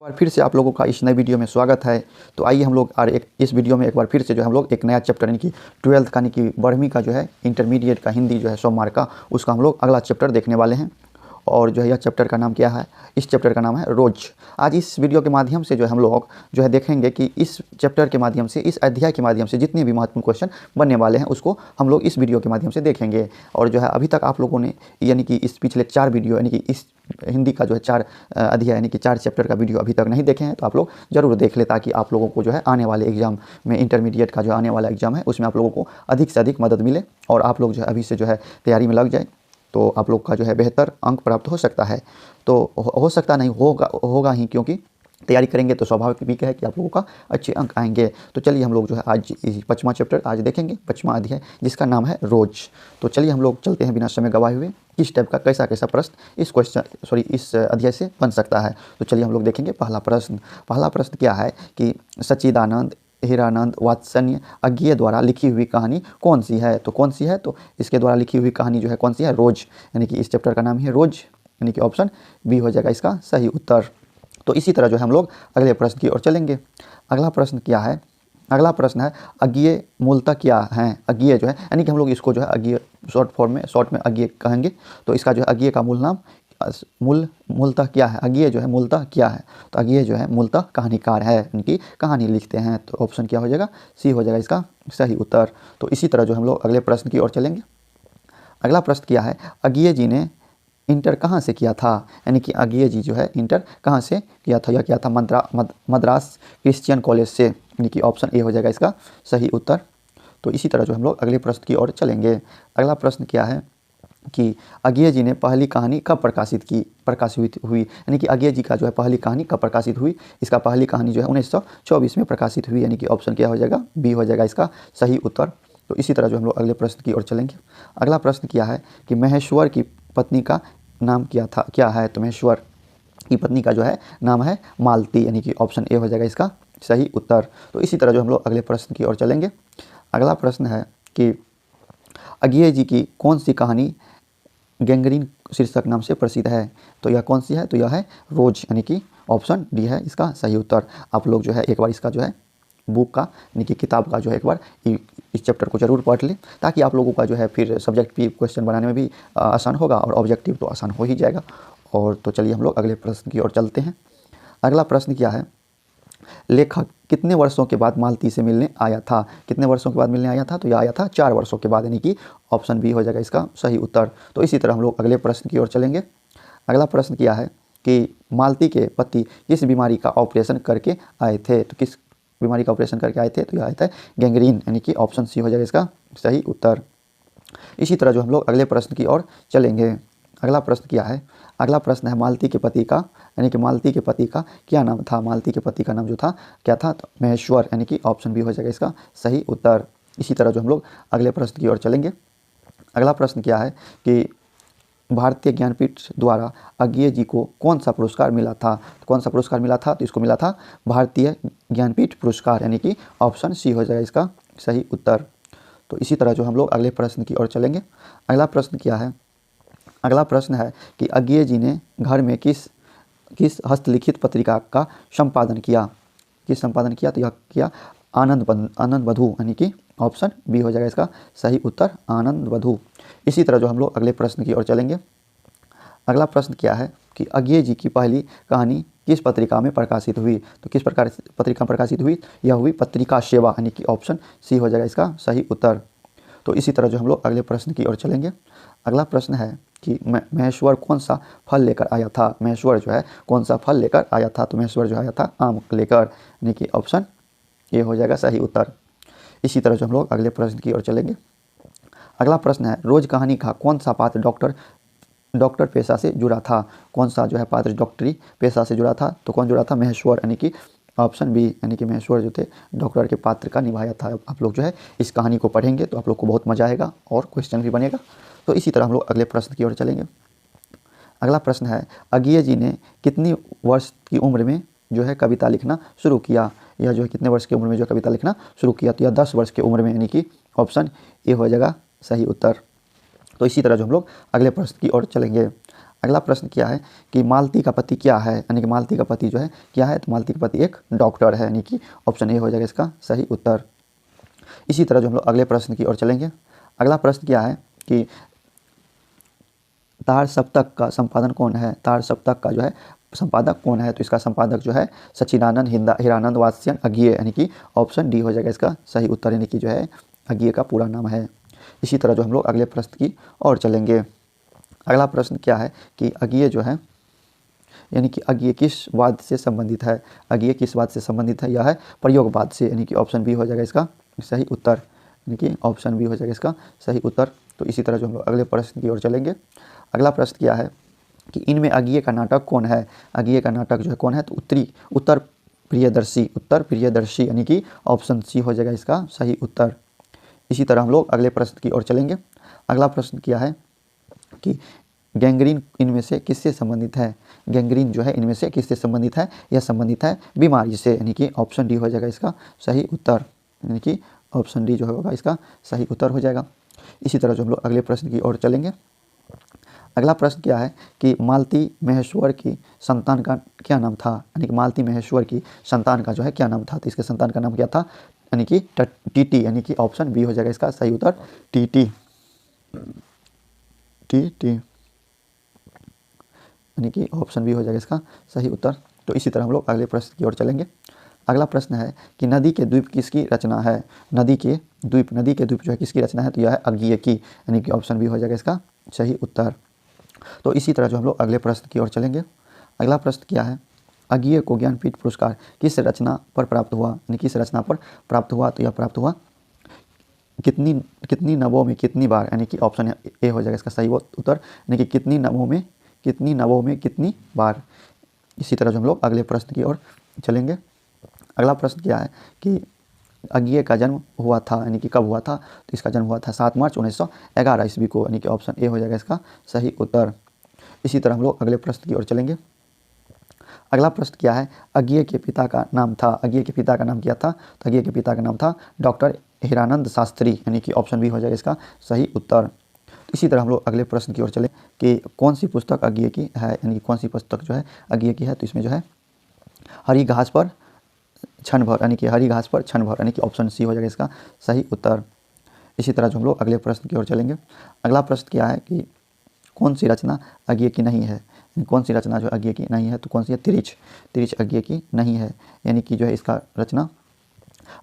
बार फिर से आप लोगों का इस नए वीडियो में स्वागत है। तो आइए हम लोग इस वीडियो में एक बार फिर से जो हम लोग एक नया चैप्टर यानी कि 12th का यानी कि 12वीं का जो है इंटरमीडिएट का हिंदी जो है 100 मार्क का उसका हम लोग अगला चैप्टर देखने वाले हैं। और जो है यह चैप्टर का नाम क्या है, इस चैप्टर का नाम है रोज। आज इस वीडियो के माध्यम से जो है हम लोग जो है देखेंगे कि इस चैप्टर के माध्यम से, इस अध्याय के माध्यम से जितने भी महत्वपूर्ण क्वेश्चन बनने वाले हैं उसको हम लोग इस वीडियो के माध्यम से देखेंगे। और जो है अभी तक आप लोगों ने यानी कि इस पिछले 4 वीडियो यानी कि इस हिंदी का जो है 4 अध्याय यानी कि 4 चैप्टर का वीडियो अभी तक नहीं देखे हैं तो आप लोग ज़रूर देख ले, ताकि आप लोगों को जो है आने वाले एग्जाम में, इंटरमीडिएट का जो आने वाला एग्जाम है उसमें आप लोगों को अधिक से अधिक मदद मिले और आप लोग जो है अभी से जो है तैयारी में लग जाए तो आप लोग का जो है बेहतर अंक प्राप्त हो सकता है। तो हो सकता नहीं, होगा ही, क्योंकि तैयारी करेंगे तो स्वाभाविक है कि आप लोगों का अच्छे अंक आएंगे। तो चलिए हम लोग जो है आज 5वां चैप्टर आज देखेंगे, 5वां अध्याय जिसका नाम है रोज। तो चलिए हम लोग चलते हैं बिना समय गवाए हुए, किस टाइप का कैसा प्रश्न इस अध्याय से बन सकता है। तो चलिए हम लोग देखेंगे पहला प्रश्न क्या है कि सच्चिदानंद हीरानंद वात्सल्य अज्ञेय द्वारा लिखी हुई कहानी कौन सी है। तो कौन सी है, तो इसके द्वारा लिखी हुई कहानी जो है कौन सी है, रोज, यानी कि इस चैप्टर का नाम है रोज, यानी कि ऑप्शन बी हो जाएगा इसका सही उत्तर। तो इसी तरह जो है हम लोग अगले प्रश्न की ओर चलेंगे। अगला प्रश्न क्या है, अगला प्रश्न है अज्ञेय मूलतः क्या है। अज्ञेय जो है यानी कि हम लोग इसको जो है अज्ञेय शॉर्ट में अज्ञेय कहेंगे। तो इसका जो है अज्ञेय का मूल नाम मूलतः क्या है, अज्ञेय जो है मूलतः क्या है। तो अज्ञेय जो है मूलतः कहानीकार है, उनकी कहानी लिखते हैं। तो ऑप्शन क्या हो जाएगा, सी हो जाएगा इसका सही उत्तर। तो इसी तरह जो हम लोग अगले प्रश्न की ओर चलेंगे। अगला प्रश्न क्या है, अज्ञेय जी ने इंटर कहाँ से किया था। यानी कि अज्ञेय जी जो है इंटर कहाँ से किया था, यह किया था मद्रास क्रिश्चियन कॉलेज से, यानी कि ऑप्शन ए हो जाएगा इसका सही उत्तर। तो इसी तरह जो हम लोग अगले प्रश्न की ओर चलेंगे। अगला प्रश्न क्या है कि अज्ञेय जी ने पहली कहानी कब प्रकाशित हुई, यानी कि अज्ञेय जी का जो है पहली कहानी कब प्रकाशित हुई। इसका पहली कहानी जो है 1924 में प्रकाशित हुई, यानी कि ऑप्शन क्या हो जाएगा, बी हो जाएगा इसका सही उत्तर। तो इसी तरह जो हम लोग अगले प्रश्न की ओर चलेंगे। अगला प्रश्न क्या है कि महेश्वर की पत्नी का नाम क्या है। तो महेश्वर की पत्नी का जो है नाम है मालती, यानी कि ऑप्शन ए हो जाएगा इसका सही उत्तर। तो इसी तरह जो हम लोग अगले प्रश्न की ओर चलेंगे। अगला प्रश्न है कि अज्ञेय जी की कौन सी कहानी गैंग्रीन शीर्षक नाम से प्रसिद्ध है। तो यह कौन सी है, तो यह है रोज, यानी कि ऑप्शन डी है इसका सही उत्तर। आप लोग जो है एक बार इसका जो है बुक का यानी कि किताब का जो है एक बार इस चैप्टर को जरूर पढ़ लें, ताकि आप लोगों का जो है फिर सब्जेक्टिव क्वेश्चन बनाने में भी आसान होगा और ऑब्जेक्टिव तो आसान हो ही जाएगा। और तो चलिए हम लोग अगले प्रश्न की ओर चलते हैं। अगला प्रश्न क्या है, लेखक कितने वर्षों के बाद मालती से मिलने आया था। कितने वर्षों के बाद मिलने आया था, तो यह आया था 4 वर्षों के बाद, यानी कि ऑप्शन बी हो जाएगा इसका सही उत्तर। तो इसी तरह हम लोग अगले प्रश्न की ओर चलेंगे। अगला प्रश्न क्या है कि मालती के पति किस बीमारी का ऑपरेशन करके आए थे। तो किस बीमारी का ऑपरेशन करके आए थे, तो यह आया था गैंग्रीन, यानी कि ऑप्शन सी हो जाएगा इसका सही उत्तर। इसी तरह जो हम लोग अगले प्रश्न की ओर चलेंगे। अगला प्रश्न क्या है, अगला प्रश्न है मालती के पति का, यानी कि मालती के पति का क्या नाम था। मालती के पति का नाम जो था क्या था, तो महेश्वर, यानी कि ऑप्शन बी हो जाएगा इसका सही उत्तर। इसी तरह जो हम लोग अगले प्रश्न की ओर चलेंगे। अगला प्रश्न क्या है कि भारतीय ज्ञानपीठ द्वारा अज्ञेय जी को कौन सा पुरस्कार मिला था। तो कौन सा पुरस्कार मिला था, तो इसको मिला था भारतीय ज्ञानपीठ पुरस्कार, यानी कि ऑप्शन सी हो जाएगा इसका सही उत्तर। तो इसी तरह जो हम लोग अगले प्रश्न की ओर चलेंगे। अगला प्रश्न क्या है, अगला प्रश्न है कि अज्ञेय जी ने घर में किस हस्तलिखित पत्रिका का संपादन किया। किस संपादन किया, तो यह किया आनंद बधू, यानी कि ऑप्शन बी हो जाएगा इसका सही उत्तर आनंद बधू। इसी तरह जो हम लोग अगले प्रश्न की ओर चलेंगे। अगला प्रश्न क्या है कि अज्ञेय जी की पहली कहानी किस पत्रिका में प्रकाशित हुई। तो किस प्रकार पत्रिका प्रकाशित हुई, यह हुई पत्रिका सेवा, यानी कि ऑप्शन सी हो जाएगा इसका सही उत्तर। तो इसी तरह जो हम लोग अगले प्रश्न की ओर चलेंगे। अगला प्रश्न है कि महेश्वर कौन सा फल लेकर आया था। महेश्वर जो है कौन सा फल लेकर आया था, तो महेश्वर जो आया था आम लेकर, यानी कि ऑप्शन ए हो जाएगा सही उत्तर। इसी तरह जो हम लोग अगले प्रश्न की ओर चलेंगे। अगला प्रश्न है रोज कहानी का कौन सा पात्र डॉक्टर पेशा से जुड़ा था। कौन सा जो है पात्र डॉक्टरी पेशा से जुड़ा था, तो कौन जुड़ा था, महेश्वर, यानी कि ऑप्शन बी, यानी कि महेश्वर जो थे डॉक्टर के पात्र का निभाया था। आप लोग जो है इस कहानी को पढ़ेंगे तो आप लोग को बहुत मजा आएगा और क्वेश्चन भी बनेगा। तो इसी तरह हम लोग अगले प्रश्न की ओर चलेंगे। अगला प्रश्न है अज्ञेय जी ने कितनी वर्ष की उम्र में जो है कविता लिखना शुरू किया। यह जो है कितने वर्ष की उम्र में जो कविता लिखना शुरू किया, तो यह 10 वर्ष की उम्र में, यानी कि ऑप्शन ए हो जाएगा सही उत्तर। तो इसी तरह जो हम लोग अगले प्रश्न की ओर चलेंगे। अगला प्रश्न क्या है कि मालती का पति क्या है, यानी कि मालती का पति जो है क्या है, तो मालती का पति एक डॉक्टर है, यानी कि ऑप्शन ए हो जाएगा इसका सही उत्तर। इसी तरह जो हम लोग अगले प्रश्न की ओर चलेंगे। अगला प्रश्न क्या है कि तार सप्तक का संपादन कौन है, तार सप्तक का जो है संपादक कौन है, तो इसका संपादक जो है सच्चिदानंद हीरानंद वात्स्यन अज्ञेय, यानी कि ऑप्शन डी हो जाएगा इसका सही उत्तर, यानी कि जो है अज्ञेय का पूरा नाम है। इसी तरह जो हम लोग अगले प्रश्न की ओर चलेंगे। अगला प्रश्न क्या है कि अज्ञेय जो है, यानी कि अज्ञेय किस वाद से संबंधित है, अज्ञेय किस वाद से संबंधित है, यह है प्रयोगवाद से, यानी कि ऑप्शन बी हो जाएगा इसका सही उत्तर, यानी कि ऑप्शन बी हो जाएगा इसका सही उत्तर। तो इसी तरह जो हम लोग अगले प्रश्न की ओर चलेंगे। अगला प्रश्न क्या है कि इनमें अज्ञेय का नाटक कौन है, अज्ञेय का नाटक जो है कौन है, तो उत्तर प्रियदर्शी, यानी कि ऑप्शन सी हो जाएगा इसका सही उत्तर। इसी तरह हम लोग अगले प्रश्न की ओर चलेंगे। अगला प्रश्न क्या है कि गैंग्रीन इनमें से किससे संबंधित है, गैंग्रीन जो है इनमें से किससे संबंधित है, यह संबंधित है बीमारी से, यानी कि ऑप्शन डी हो जाएगा इसका सही उत्तर, यानी कि ऑप्शन डी जो होगा इसका सही उत्तर हो जाएगा। इसी तरह जो हम लोग अगले प्रश्न की ओर चलेंगे। अगला प्रश्न क्या है कि मालती महेश्वर की संतान का क्या नाम था, यानी कि मालती महेश्वर की संतान का जो है क्या नाम था, तो इसके संतान का नाम क्या था, यानी कि टीटी, यानी कि ऑप्शन बी हो जाएगा इसका सही उत्तर टीटी, यानी कि ऑप्शन बी हो जाएगा इसका सही उत्तर। तो इसी तरह हम लोग अगले प्रश्न की ओर चलेंगे। अगला प्रश्न है कि नदी के द्वीप किसकी रचना है, नदी के द्वीप जो है किसकी रचना है, तो यह है अज्ञेय की, यानी कि ऑप्शन बी हो जाएगा इसका सही उत्तर। तो इसी तरह जो हम लोग अगले प्रश्न की ओर चलेंगे। अगला प्रश्न क्या है, अज्ञेय को ज्ञानपीठ पुरस्कार किस रचना पर प्राप्त हुआ, यानी किस रचना पर प्राप्त हुआ, तो यह प्राप्त हुआ कितनी नवों में कितनी बार, यानी कि ऑप्शन ए हो जाएगा इसका सही उत्तर, यानी कि कितनी नवों में कितनी बार। इसी तरह जो हम लोग अगले प्रश्न की ओर चलेंगे। अगला प्रश्न क्या है कि अज्ञेय का जन्म हुआ था, यानी कि कब हुआ था, तो इसका जन्म हुआ था 7 मार्च 1911 ईस्वी को, यानी कि ऑप्शन ए हो जाएगा इसका सही उत्तर। इसी तरह हम लोग अगले प्रश्न की ओर चलेंगे। अगला प्रश्न क्या है, अज्ञेय के पिता का नाम था, अज्ञेय के पिता का नाम क्या था, तो अज्ञेय के पिता का नाम था डॉक्टर हीरानंद शास्त्री, यानी कि ऑप्शन बी हो जाएगा इसका सही उत्तर। इसी तरह हम लोग अगले प्रश्न की ओर चलें कि कौन सी पुस्तक अज्ञेय की है, यानी कि कौन सी पुस्तक जो है अज्ञेय की है, तो इसमें जो है हरी घास पर क्षण भर, यानी कि हरी घास पर क्षण भर, यानी कि ऑप्शन सी हो जाएगा इसका सही उत्तर। इसी तरह जो हम लोग अगले प्रश्न की ओर चलेंगे। अगला प्रश्न क्या है कि कौन सी रचना अज्ञेय की नहीं है, कौन सी रचना जो अज्ञेय की नहीं है, तो कौन सी है, तिरिच अज्ञेय की नहीं है, यानी कि जो है इसका रचना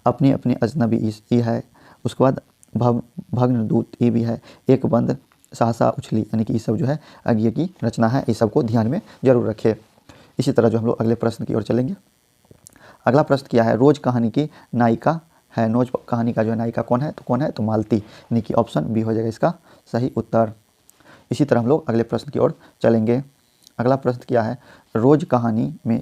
अपने अपने अजनबी ई है, उसके बाद भग्न दूत ई भी है, एक बंद सहसा उछली, यानी कि ये सब जो है अज्ञेय की रचना है, इस सब को ध्यान में जरूर रखें। इसी तरह जो हम लोग अगले प्रश्न की ओर चलेंगे। अगला प्रश्न क्या है, रोज कहानी की नायिका है, रोज कहानी का जो है नायिका कौन है, तो मालती, यानी कि ऑप्शन बी हो जाएगा इसका सही उत्तर। इसी तरह हम लोग अगले प्रश्न की ओर चलेंगे। अगला प्रश्न क्या है, रोज कहानी में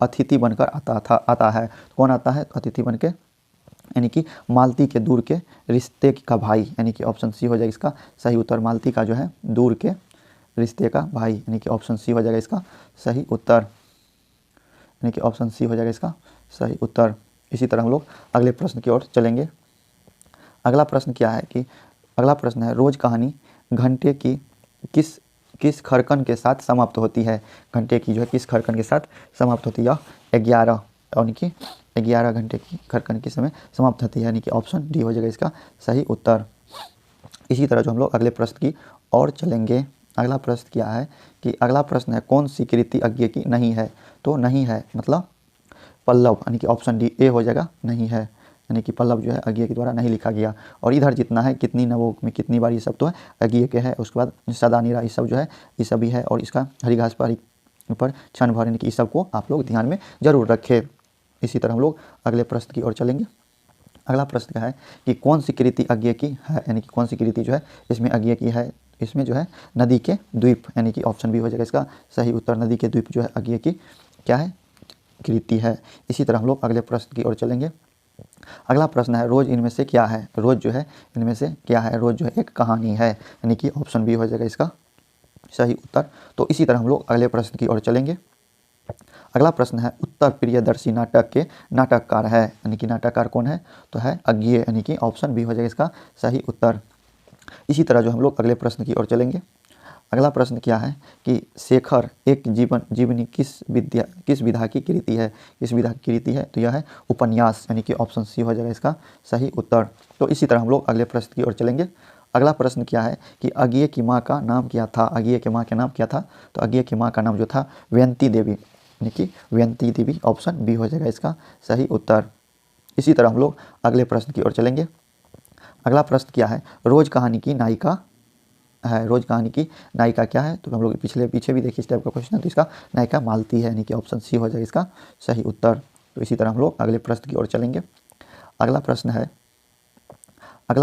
अतिथि बनकर आता है, कौन आता है, तो अतिथि बन के, यानी कि मालती के दूर के रिश्ते का भाई, यानी कि ऑप्शन सी हो जाएगा इसका सही उत्तर, मालती का जो है दूर के रिश्ते का भाई, यानी कि ऑप्शन सी हो जाएगा इसका सही उत्तर, यानी कि ऑप्शन सी हो जाएगा इसका सही उत्तर। इसी तरह हम लोग अगले प्रश्न की ओर चलेंगे। अगला प्रश्न क्या है कि अगला प्रश्न है, रोज कहानी घंटे की किस खरकन के साथ समाप्त होती है, घंटे की जो है किस खरकन के साथ समाप्त होती है, 11, यानी कि 11 घंटे की खरकन के समय समाप्त होती है, यानी कि ऑप्शन डी हो जाएगा इसका सही उत्तर। इसी तरह जो हम लोग अगले प्रश्न की ओर चलेंगे। अगला प्रश्न क्या है कि अगला प्रश्न है, कौन सी कृति अज्ञेय की नहीं है, तो नहीं है मतलब पल्लव, यानी कि ऑप्शन डी ए हो जाएगा नहीं है, यानी कि पल्लव जो है अज्ञेय के द्वारा नहीं लिखा गया। और इधर जितना है कितनी नवों में कितनी बार, ये सब तो है अज्ञेय के है। उसके बाद सदा नीरा, ये सब जो है ये सब भी है, और इसका हरी घास पर क्षण भर, यानी कि इस सब को आप लोग ध्यान में जरूर रखें। इसी तरह हम लोग अगले प्रश्न की ओर चलेंगे। अगला प्रश्न क्या है कि कौन सी कृति अज्ञेय की है, यानी कि कौन सी कृति जो है इसमें अज्ञेय की है, इसमें जो है नदी के द्वीप, यानी कि ऑप्शन बी हो जाएगा इसका सही उत्तर, नदी के द्वीप जो है अज्ञेय की क्या है, कृति है। इसी तरह हम लोग अगले प्रश्न की ओर चलेंगे। अगला प्रश्न है, रोज इनमें से क्या है, रोज जो है इनमें से क्या है, रोज जो है एक कहानी है, यानी कि ऑप्शन बी हो जाएगा इसका सही उत्तर। तो इसी तरह हम लोग अगले प्रश्न की ओर चलेंगे। अगला प्रश्न है, उत्तर प्रियदर्शी नाटक के नाटककार है, यानी कि नाटककार कौन है, तो है अज्ञेय, यानी कि ऑप्शन बी हो जाएगा इसका सही उत्तर। इसी तरह जो हम लोग अगले प्रश्न की ओर चलेंगे। अगला प्रश्न क्या है कि शेखर एक जीवनी किस विधा की कृति है, किस विधा की कृति है, तो यह है उपन्यास, यानी कि ऑप्शन सी हो जाएगा इसका सही उत्तर। तो इसी तरह हम लोग अगले प्रश्न की ओर चलेंगे। अगला प्रश्न क्या है कि अज्ञेय की माँ का नाम क्या था, अज्ञेय की माँ का नाम क्या था, तो अज्ञेय की माँ का नाम जो था वयंती देवी, यानी कि वयंती देवी, ऑप्शन बी हो जाएगा इसका सही उत्तर। इसी तरह हम लोग अगले प्रश्न की ओर चलेंगे। अगला प्रश्न क्या है, रोज कहानी की नायिका है, रोज कहानी की नायिका क्या है, तो हम लोग पीछे भी देखिए इस टाइप का क्वेश्चन है, तो इसका नायिका मालती है, यानी कि ऑप्शन सी हो जाएगा इसका सही उत्तर। तो इसी तरह हम लोग अगले प्रश्न की ओर चलेंगे। अगला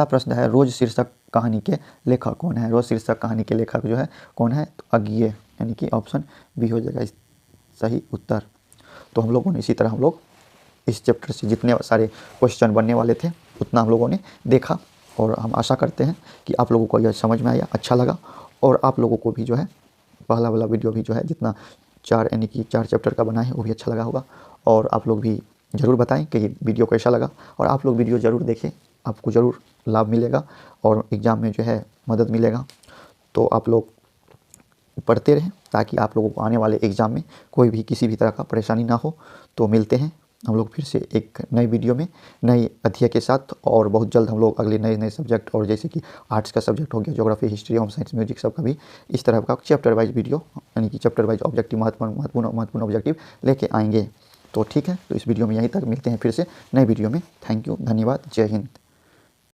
प्रश्न है रोज शीर्षक कहानी के लेखक कौन है, रोज शीर्षक कहानी के लेखक जो है कौन है, तो अज्ञेय, यानी कि ऑप्शन बी हो जाएगा सही उत्तर। तो हम लोगों ने इसी तरह हम लोग इस चैप्टर से जितने सारे क्वेश्चन बनने वाले थे उतना हम लोगों ने देखा, और हम आशा करते हैं कि आप लोगों को यह समझ में आया, अच्छा लगा, और आप लोगों को भी जो है पहला वाला वीडियो भी जो है जितना 4 यानी कि 4 चैप्टर का बना है वो भी अच्छा लगा होगा। और आप लोग भी ज़रूर बताएं कि ये वीडियो कैसा लगा, और आप लोग वीडियो ज़रूर देखें, आपको ज़रूर लाभ मिलेगा और एग्ज़ाम में जो है मदद मिलेगा। तो आप लोग पढ़ते रहें ताकि आप लोगों को आने वाले एग्ज़ाम में कोई भी किसी भी तरह का परेशानी ना हो। तो मिलते हैं हम लोग फिर से एक नई वीडियो में नए अध्याय के साथ, और बहुत जल्द हम लोग अगले नए सब्जेक्ट, और जैसे कि आर्ट्स का सब्जेक्ट हो गया, geography, history, home science, music, सब का भी इस तरह का चैप्टर वाइज वीडियो, यानी कि चैप्टर वाइज ऑब्जेक्टिव, महत्वपूर्ण ऑब्जेक्टिव लेके आएंगे। तो ठीक है, तो इस वीडियो में यहीं तक, मिलते हैं फिर से नए वीडियो में। थैंक यू, धन्यवाद, जय हिंद।